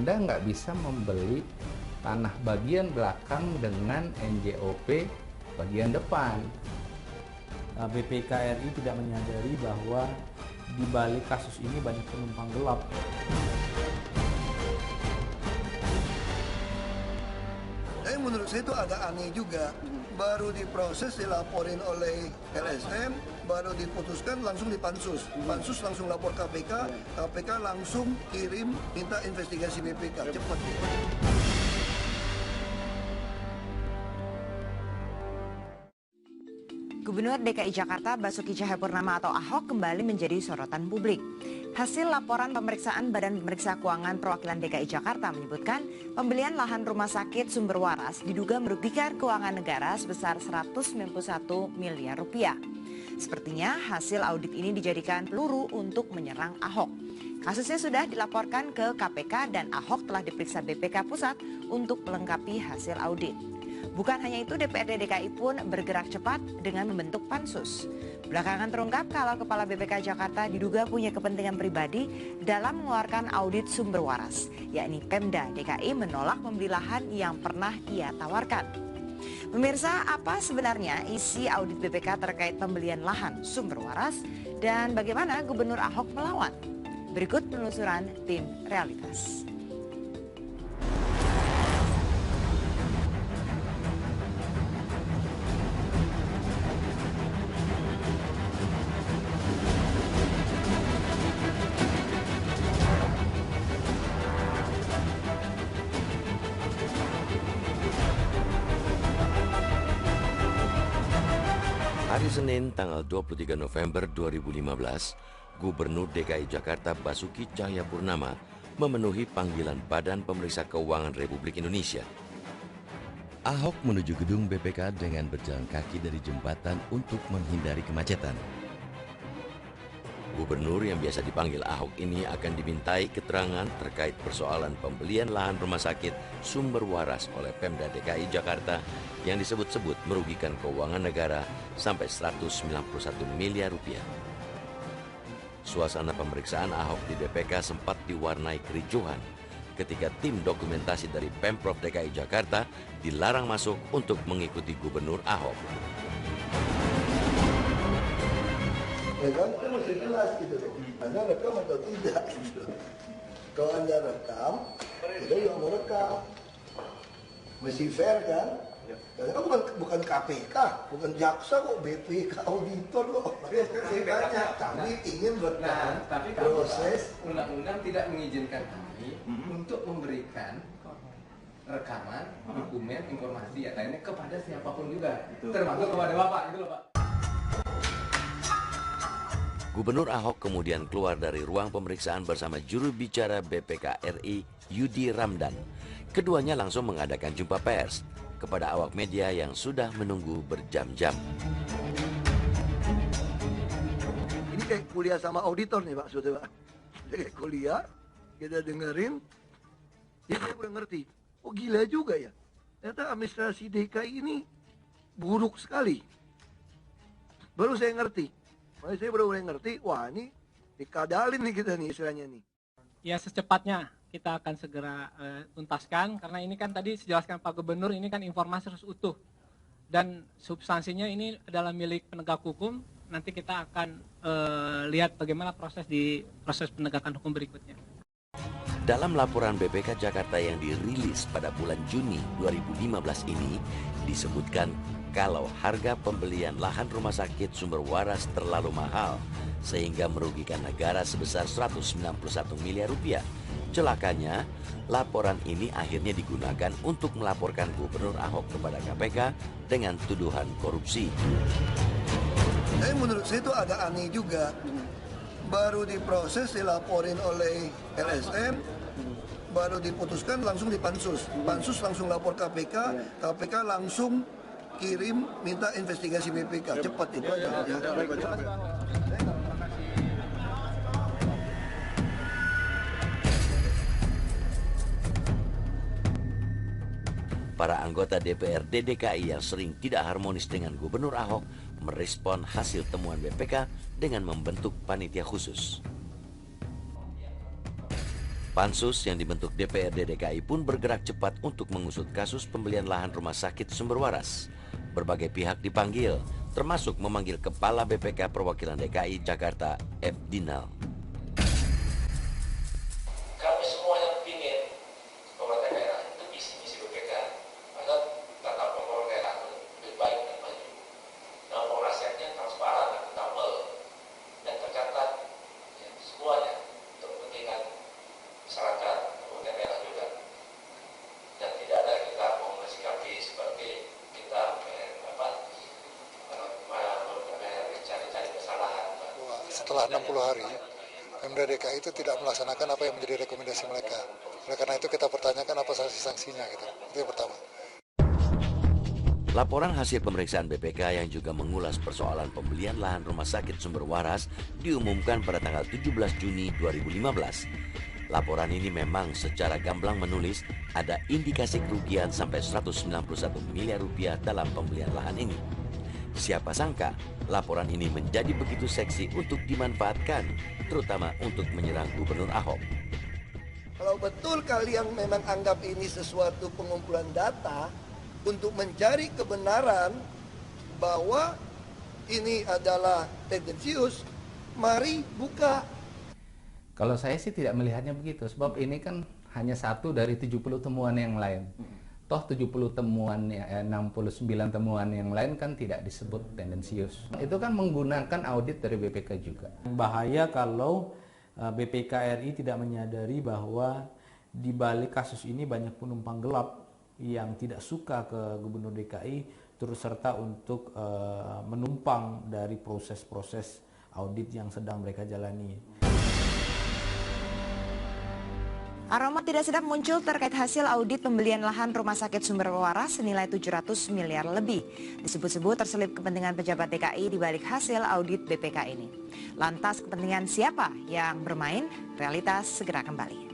Anda nggak bisa membeli tanah bagian belakang dengan NJOP bagian depan. BPK RI tidak menyadari bahwa di balik kasus ini banyak penumpang gelap. Tapi menurut saya itu agak aneh juga. Baru diproses, dilaporin oleh LSM, baru diputuskan langsung dipansus. Pansus langsung lapor KPK, KPK langsung kirim minta investigasi BPK. Cepat. Gubernur DKI Jakarta Basuki Cahayapurnama atau Ahok kembali menjadi sorotan publik. Hasil laporan pemeriksaan Badan Pemeriksa Keuangan Perwakilan DKI Jakarta menyebutkan pembelian lahan rumah sakit Sumber Waras diduga merugikan keuangan negara sebesar 191 miliar rupiah. Sepertinya hasil audit ini dijadikan peluru untuk menyerang Ahok. Kasusnya sudah dilaporkan ke KPK dan Ahok telah diperiksa BPK Pusat untuk melengkapi hasil audit. Bukan hanya itu, DPRD DKI pun bergerak cepat dengan membentuk pansus. Belakangan terungkap kalau Kepala BPK Jakarta diduga punya kepentingan pribadi dalam mengeluarkan audit Sumber Waras, yakni Pemda DKI menolak membeli lahan yang pernah ia tawarkan. Pemirsa, apa sebenarnya isi audit BPK terkait pembelian lahan Sumber Waras dan bagaimana Gubernur Ahok melawan? Berikut penelusuran tim Realitas. Hari Senin tanggal 23 November 2015, Gubernur DKI Jakarta Basuki Cahayapurnama memenuhi panggilan Badan Pemeriksa Keuangan Republik Indonesia. Ahok menuju gedung BPK dengan berjalan kaki dari jembatan untuk menghindari kemacetan. Gubernur yang biasa dipanggil Ahok ini akan dimintai keterangan terkait persoalan pembelian lahan rumah sakit Sumber Waras oleh Pemda DKI Jakarta yang disebut-sebut merugikan keuangan negara sampai 191 miliar rupiah. Suasana pemeriksaan Ahok di BPK sempat diwarnai kericuhan ketika tim dokumentasi dari Pemprov DKI Jakarta dilarang masuk untuk mengikuti Gubernur Ahok. Rekam itu mesti jelas gitu loh. Anda rekam atau tidak gitu. Kalau Anda rekam, kita juga mau rekam. Mesti fair kan? Karena kan bukan KPK, bukan jaksa kok, BPK auditor kok. Saya tanya, kami ingin rekam tapi proses. Undang-undang tidak mengizinkan kami untuk memberikan rekaman, dokumen, informasi yang lainnya kepada siapapun juga, termasuk kepada Bapak gitu loh Pak. Gubernur Ahok kemudian keluar dari ruang pemeriksaan bersama juru bicara BPK RI Yudi Ramdan. Keduanya langsung mengadakan jumpa pers kepada awak media yang sudah menunggu berjam-jam. Ini kayak kuliah sama auditor nih Pak, sudah Pak. Kayak kuliah, kita dengerin, ya saya udah ngerti. Oh gila juga ya, ternyata administrasi DKI ini buruk sekali. Baru saya ngerti. Makanya saya baru mulai ngerti, wah ini dikadalin nih kita nih istilahnya nih. Ya secepatnya kita akan segera tuntaskan karena ini kan tadi dijelaskan Pak Gubernur, ini kan informasi harus utuh dan substansinya ini adalah milik penegak hukum. Nanti kita akan lihat bagaimana proses penegakan hukum berikutnya. Dalam laporan BPK Jakarta yang dirilis pada bulan Juni 2015 ini disebutkan kalau harga pembelian lahan rumah sakit Sumber Waras terlalu mahal sehingga merugikan negara sebesar 191 miliar rupiah. Celakanya, laporan ini akhirnya digunakan untuk melaporkan Gubernur Ahok kepada KPK dengan tuduhan korupsi. Tapi menurut saya itu agak aneh juga. Baru diproses, dilaporin oleh LSM, baru diputuskan langsung dipansus. Pansus langsung lapor KPK, KPK langsung kirim minta investigasi BPK. Cepat itu aja. Para anggota DPRD DKI yang sering tidak harmonis dengan Gubernur Ahok merespon hasil temuan BPK dengan membentuk panitia khusus. Pansus yang dibentuk DPRD DKI pun bergerak cepat untuk mengusut kasus pembelian lahan rumah sakit sumber waras. Berbagai pihak dipanggil, termasuk memanggil Kepala BPK Perwakilan DKI Jakarta, F. Dinal. Kami semua yang ingin pemerintah daerah itu visi BPK agar tata kelola daerah lebih baik dan maju. Nah, pengasihannya transparan, akuntabel, dan tercatat ya, semuanya untuk kepentingan masyarakat, pemerintah daerah juga. Dan tidak ada kita mau mensikapi seperti kita cari-cari kesalahan. Setelah 60 hari, Pemda DKI itu tidak melaksanakan apa yang menjadi rekomendasi mereka. Oleh karena itu kita pertanyakan apa sanksi-sanksinya gitu. Itu yang pertama. Laporan hasil pemeriksaan BPK yang juga mengulas persoalan pembelian lahan rumah sakit sumber waras diumumkan pada tanggal 17 Juni 2015. Laporan ini memang secara gamblang menulis ada indikasi kerugian sampai 191 miliar rupiah dalam pembelian lahan ini. Siapa sangka laporan ini menjadi begitu seksi untuk dimanfaatkan, terutama untuk menyerang Gubernur Ahok. Kalau betul kalian memang anggap ini sesuatu pengumpulan data untuk mencari kebenaran bahwa ini adalah tendensius, mari buka. Kalau saya sih tidak melihatnya begitu, sebab ini kan hanya satu dari 70 temuan yang lain. Toh 70 temuan, 69 temuan yang lain kan tidak disebut tendensius. Itu kan menggunakan audit dari BPK juga. Bahaya kalau BPK RI tidak menyadari bahwa di balik kasus ini banyak penumpang gelap yang tidak suka ke Gubernur DKI turut serta untuk menumpang dari proses-proses audit yang sedang mereka jalani. Aroma tidak sedap muncul terkait hasil audit pembelian lahan rumah sakit sumber waras senilai 700 miliar lebih. Disebut-sebut terselip kepentingan pejabat DKI di balik hasil audit BPK ini. Lantas kepentingan siapa yang bermain? Realitas segera kembali.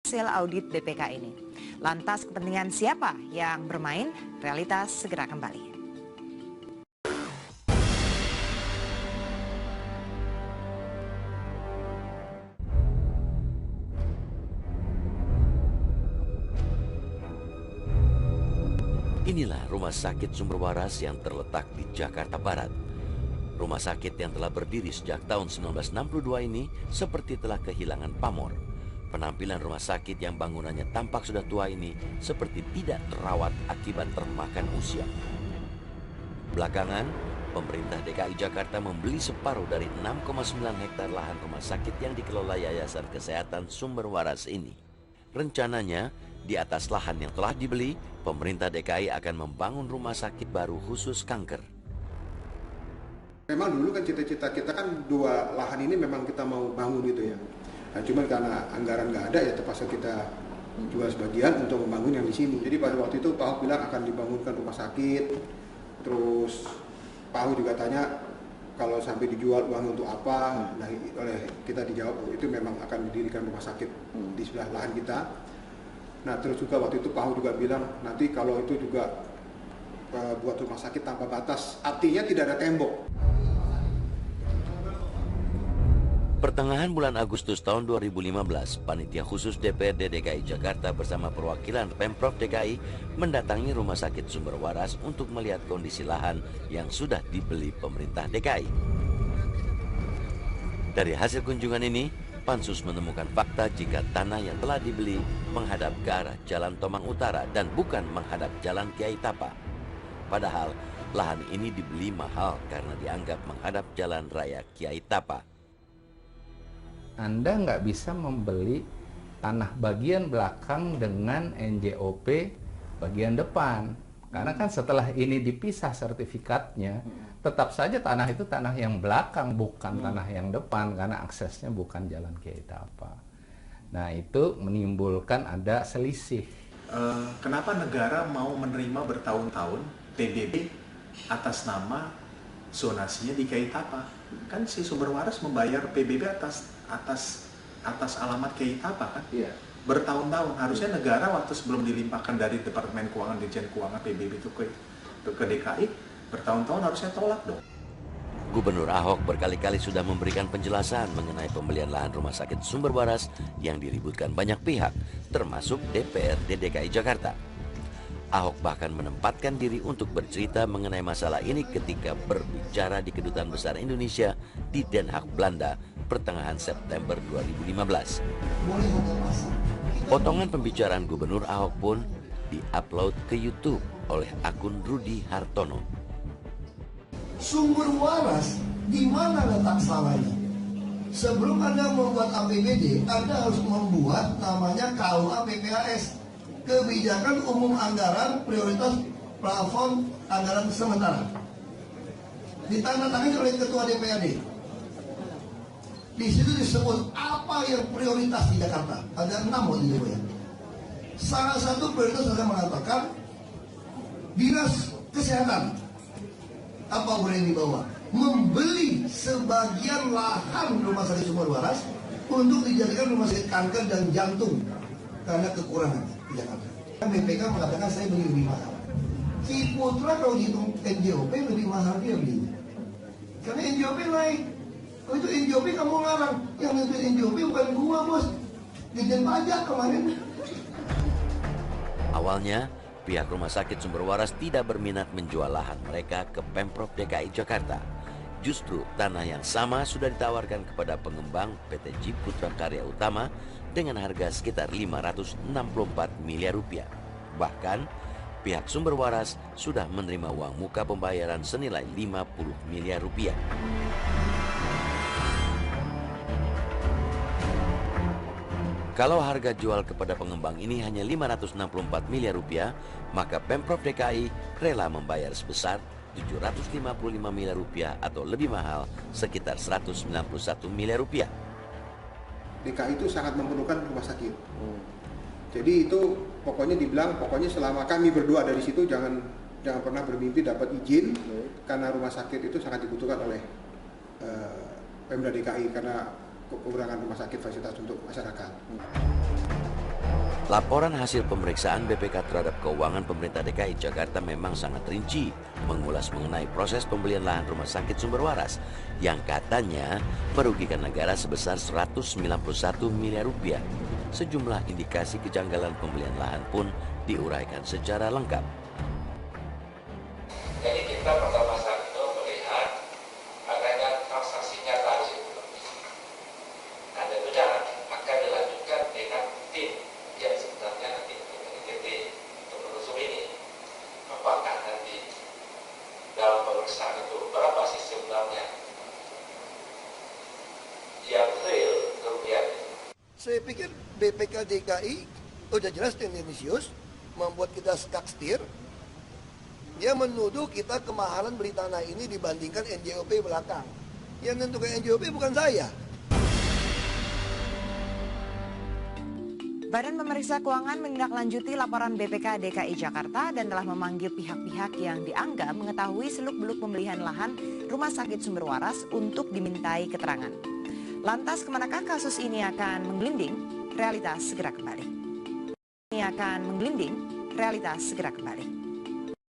Hasil audit BPK ini. Lantas kepentingan siapa yang bermain? Realitas segera kembali. Inilah rumah sakit sumber waras yang terletak di Jakarta Barat. Rumah sakit yang telah berdiri sejak tahun 1962 ini seperti telah kehilangan pamor. Penampilan rumah sakit yang bangunannya tampak sudah tua ini seperti tidak terawat akibat termakan usia. Belakangan, pemerintah DKI Jakarta membeli separuh dari 6,9 hektar lahan rumah sakit yang dikelola Yayasan Kesehatan Sumber Waras ini. Rencananya, di atas lahan yang telah dibeli, pemerintah DKI akan membangun rumah sakit baru khusus kanker. Memang dulu kan cita-cita kita kan dua lahan ini memang kita mau bangun gitu ya. Nah, cuman karena anggaran nggak ada ya terpaksa kita jual sebagian untuk membangun yang di sini. Jadi pada waktu itu Pak Ahok bilang akan dibangunkan rumah sakit. Terus Pak Ahok juga tanya kalau sampai dijual uang untuk apa. Nah, oleh kita dijawab itu memang akan didirikan rumah sakit di sebelah lahan kita. Nah, terus juga waktu itu Pak Ahok juga bilang nanti kalau itu juga buat rumah sakit tanpa batas, artinya tidak ada tembok. Pertengahan bulan Agustus tahun 2015, Panitia Khusus DPRD DKI Jakarta bersama perwakilan Pemprov DKI mendatangi Rumah Sakit Sumber Waras untuk melihat kondisi lahan yang sudah dibeli pemerintah DKI. Dari hasil kunjungan ini, Pansus menemukan fakta jika tanah yang telah dibeli menghadap ke arah Jalan Tomang Utara dan bukan menghadap Jalan Kiai Tapa. Padahal, lahan ini dibeli mahal karena dianggap menghadap Jalan Raya Kiai Tapa. Anda nggak bisa membeli tanah bagian belakang dengan NJOP bagian depan. Karena kan setelah ini dipisah sertifikatnya, tetap saja tanah itu tanah yang belakang, bukan tanah yang depan, karena aksesnya bukan Jalan Kiai Tapa. Nah, itu menimbulkan ada selisih. Kenapa negara mau menerima bertahun-tahun PBB atas nama zonasinya di Kiai Tapa? Kan si Sumber Waras membayar PBB atas alamat Kiai Tapa kan? Iya. Bertahun-tahun, harusnya negara waktu sebelum dilimpahkan dari Departemen Keuangan, Dirjen Keuangan PBB itu ke DKI, bertahun-tahun harusnya tolak dong. Gubernur Ahok berkali-kali sudah memberikan penjelasan mengenai pembelian lahan rumah sakit Sumber Waras yang diributkan banyak pihak, termasuk DPRD DKI Jakarta. Ahok bahkan menempatkan diri untuk bercerita mengenai masalah ini ketika berbicara di Kedutaan Besar Indonesia di Den Haag, Belanda, pertengahan September 2015. Potongan pembicaraan Gubernur Ahok pun diupload ke YouTube oleh akun Rudi Hartono. Sumber waras, di mana letak salahnya? Sebelum Anda membuat APBD, Anda harus membuat namanya KUA PPAS, Kebijakan Umum Anggaran Prioritas Plafon Anggaran Sementara. Ditandatangani oleh Ketua DPRD. Di situ disebut apa yang prioritas di Jakarta. Ada 6 waktu itu ya. Salah satu prioritas saya mengatakan Dinas Kesehatan. Apa boleh dibawa? Membeli sebagian lahan rumah sakit Sumber Waras untuk dijadikan rumah sakit kanker dan jantung karena kekurangan di Jakarta. BPK mengatakan saya beli lebih mahal. Ciputra kalau dihitung NJOP lebih mahal dia belinya. Karena NJOP naik. Kalau itu NJOP kamu ngarang. Yang nentuin NJOP bukan gua bos. Dirjen pajak kemarin. Awalnya, pihak Rumah Sakit Sumber Waras tidak berminat menjual lahan mereka ke Pemprov DKI Jakarta. Justru tanah yang sama sudah ditawarkan kepada pengembang PT Ciputra Karya Utama dengan harga sekitar 564 miliar rupiah. Bahkan, pihak Sumber Waras sudah menerima uang muka pembayaran senilai 50 miliar rupiah. Kalau harga jual kepada pengembang ini hanya 564 miliar rupiah, maka Pemprov DKI rela membayar sebesar 755 miliar rupiah atau lebih mahal sekitar 191 miliar rupiah. DKI itu sangat memerlukan rumah sakit. Jadi itu pokoknya dibilang, pokoknya selama kami berdua dari situ jangan pernah bermimpi dapat izin karena rumah sakit itu sangat dibutuhkan oleh Pemda DKI karena kekurangan rumah sakit fasilitas untuk masyarakat. Laporan hasil pemeriksaan BPK terhadap keuangan pemerintah DKI Jakarta memang sangat rinci, mengulas mengenai proses pembelian lahan rumah sakit Sumber Waras yang katanya merugikan negara sebesar 191 miliar rupiah. Sejumlah indikasi kejanggalan pembelian lahan pun diuraikan secara lengkap. Jadi kita pertama-tama itu melihat adanya transaksi nyata di situ. Ada benar akan dilanjutkan dengan tim yang sebenarnya nanti TT untuk menelusur ini. Apakah nanti dalam pemeriksaan itu berapa sih sebenarnya yang real kerugiannya? Saya pikir BPK DKI udah jelas tendensius membuat kita skakstir. Dia menuduh kita kemahalan beli tanah ini dibandingkan NJOP belakang. Yang menentukan NJOP bukan saya. Badan Pemeriksa Keuangan menindaklanjuti laporan BPK DKI Jakarta dan telah memanggil pihak-pihak yang dianggap mengetahui seluk-beluk pembelian lahan rumah sakit Sumber Waras untuk dimintai keterangan. Lantas kemanakah kasus ini akan menggelinding? Realitas segera kembali. Ini akan menggelinding, realitas segera kembali.